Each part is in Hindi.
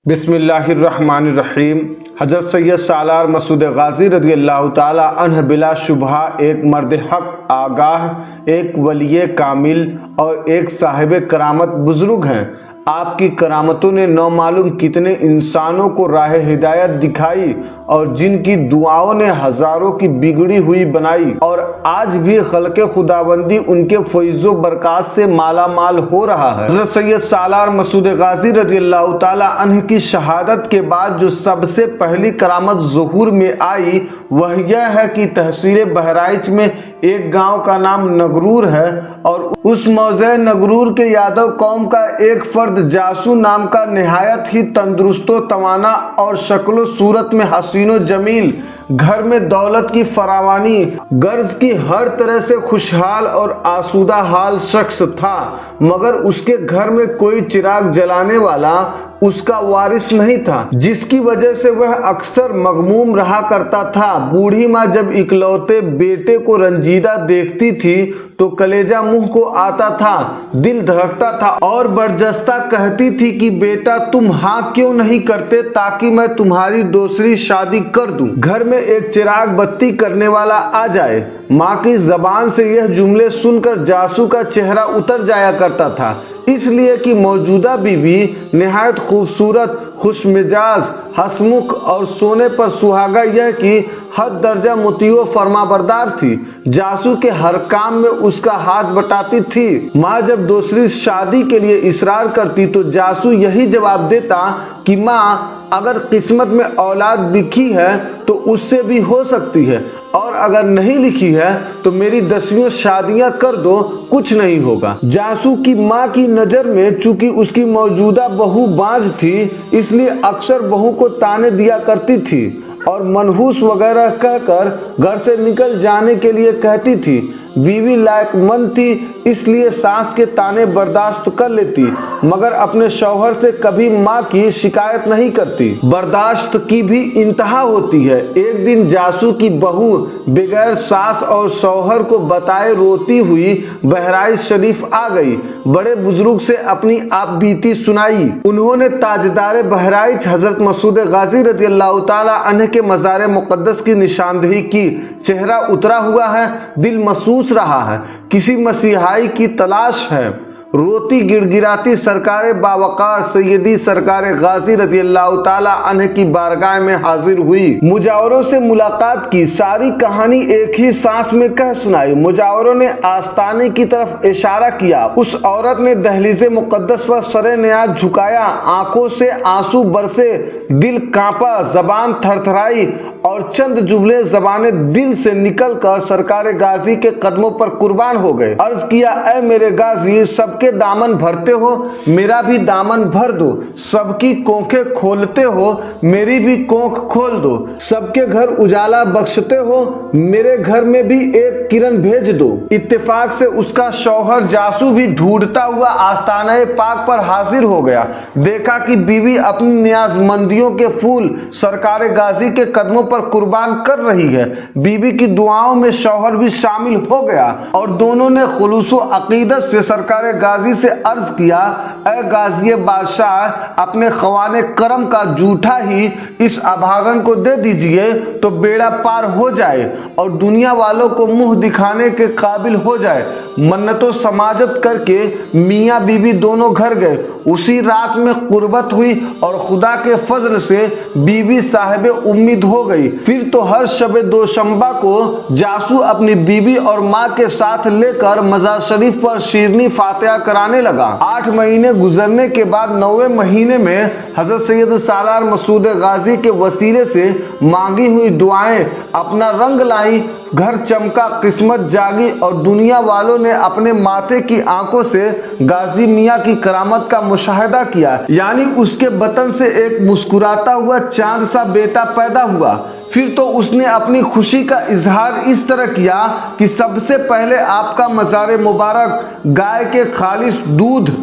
बिस्मिल्लाहिर्रहमानिर्रहीम। हज़रत सैयद सालार मसूद गाज़ी रज़ी अल्लाह ताला अन्ह बिला शुबहा एक मर्द हक आगाह, एक वलिय कामिल और एक साहिब करामत बुजुर्ग हैं। आपकी करामतों ने नौमालूम कितने इंसानों को राह हिदायत दिखाई और जिनकी दुआओं ने हजारों की बिगड़ी हुई बनाई, और आज भी खल्के खुदाबंदी उनके फैज़ो बरक़ात से माला माल हो रहा है। हज़रत सैयद सालार मसूद गाज़ी रज़ी अल्लाह ताला अन्ह की शहादत के बाद जो सबसे पहली करामत ज़ुहूर में आई वह यह है कि तहसील बहराइच में एक गांव का नाम नगरूर है, और उस मौज़े नगरूर के यादव कौम का एक फर्द जासू नाम का निहायत ही तंदुरुस्तो तवाना और शक्लो सूरत में हसीनो जमील, घर में दौलत की फरावानी, गर्ज की हर तरह से खुशहाल और आसूदा हाल शख्स था, मगर उसके घर में कोई चिराग जलाने वाला उसका वारिस नहीं था, जिसकी वजह से वह अक्सर मगमूम रहा करता था। बूढ़ी माँ जब इकलौते बेटे को रंजीदा देखती थी तो कलेजा मुंह को आता था, दिल धड़कता था और बरजस्ता कहती थी कि बेटा तुम हाँ क्यों नहीं करते ताकि मैं तुम्हारी दूसरी शादी कर दूं, घर में एक चिराग बत्ती करने वाला आ जाए। माँ की जबान से यह जुमले सुनकर जासू का चेहरा उतर जाया करता था, इसलिए कि मौजूदा बीवी निहायत खूबसूरत, खुशमिजाज, हसमुख और सोने पर सुहागा यह कि हद दर्जा मुतीओ फरमाबरदार थी। जासू के हर काम में उसका हाथ बटाती थी। माँ जब दूसरी शादी के लिए इसरार करती तो जासू यही जवाब देता कि माँ अगर किस्मत में औलाद लिखी है तो उससे भी हो सकती है, और अगर नहीं लिखी है तो मेरी 10वीं शादियां कर दो, कुछ नहीं होगा। जासू की माँ की नज़र में चूंकि उसकी मौजूदा बहू बाज थी, इसलिए अक्सर बहू को ताने दिया करती थी और मनहूस वगैरह कहकर घर से निकल जाने के लिए कहती थी। बीवी लायकमंद थी, इसलिए सास के ताने बर्दाश्त कर लेती, मगर अपने शौहर से कभी माँ की शिकायत नहीं करती। बर्दाश्त की भी इंतहा होती है। एक दिन जासू की बहू बगैर सास और शौहर को बताए रोती हुई बहराइच शरीफ आ गई। बड़े बुजुर्ग से अपनी आप बीती सुनाई। उन्होंने ताजदार बहराइच हजरत मसूद गाज़ी रज़ी अल्लाह ताला अन्ह के मज़ार मुक़द्दस की निशानदेही की। चेहरा उतरा हुआ है, दिल महसूस रहा है, किसी मसीहाई की तलाश है। रोती गिड़गिड़ाती सरकार बावकार सैयदी सरकार गाज़ी रज़ी अल्लाह ताला अन्ह की बारगाह में हाजिर हुई। मुजावरों से मुलाकात की, सारी कहानी एक ही सांस में कह सुनाई। मुजावरों ने आस्ताने की तरफ इशारा किया। उस औरत ने दहलीज़े मुक़द्दस पर सरे न्याज झुकाया, आंखों से आंसू बरसे, दिल कांपा, जबान थरथराई और चंद जुमले ज़बाने दिल से निकलकर सरकार गाज़ी के कदमों पर कुर्बान हो गए। अर्ज किया, ऐ मेरे गाज़ी, सबके दामन भरते हो, मेरा भी दामन भर दो। सबकी कोंखें खोलते हो, मेरी भी कोंख खोल दो। सबके घर उजाला बख्शते हो, मेरे घर में भी एक किरण भेज दो। इत्तेफाक से उसका शौहर जासू भी ढूंढता हुआ आस्ताने पाक पर हाजिर हो गया। देखा कि बीवी अपनी नियाजमंदियों के फूल सरकार गाज़ी के कदमों पर कुर्बान कर रही है। बीवी की दुआओं में शौहर भी शामिल हो गया और दोनों ने खुलूस अकीदत से सरकार गाज़ी से अर्ज किया, ऐ गाज़ी बादशाह, अपने ख़वाने करम का जूठा ही इस अभागन को दे दीजिए तो बेड़ा पार हो जाए और दुनिया वालों को मुंह दिखाने के काबिल हो जाए। मन्नतों समाजत करके मियाँ बीवी दोनों घर गए। उसी रात में कुर्बत हुई और खुदा के फजल से बीवी साहिब उम्मीद हो गई। फिर तो हर शबे दोशंबा को जासू अपनी बीवी और माँ के साथ लेकर मज़ार शरीफ पर शीरनी फातिहा कराने लगा। 8 महीने गुजरने के बाद 9वें महीने में हजरत सैयद सालार मसूद गाज़ी के वसीले से मांगी हुई दुआएं अपना रंग लाई। घर चमका, किस्मत जागी और दुनिया वालों ने अपने माथे की आंखों से गाज़ी मियाँ की करामत का मुशाहिदा किया, यानी उसके बतन से एक मुस्कुराता हुआ चांद सा बेटा पैदा हुआ। फिर तो उसने अपनी खुशी का इजहार इस तरह किया कि सबसे पहले आपका मज़ार मुबारक गाय के खालिश दूध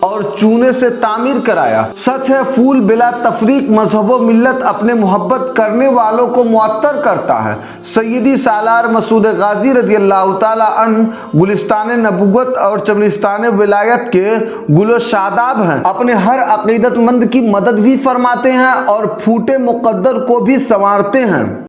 और चूने से तामीर कराया। सच है फूल बिला तफरीक मजहब व मिल्लत अपने मोहब्बत करने वालों को मुअत्तर करता है। सैयदी सालार मसूद गाजी रज़ियल्लाहु ताला अन्हु गुलिस्तान नबुव्वत और चमनिस्तान विलायत के गुलो शादाब हैं। अपने हर अकीदतमंद की मदद भी फरमाते हैं और फूटे मुकद्दर को भी संवारते हैं।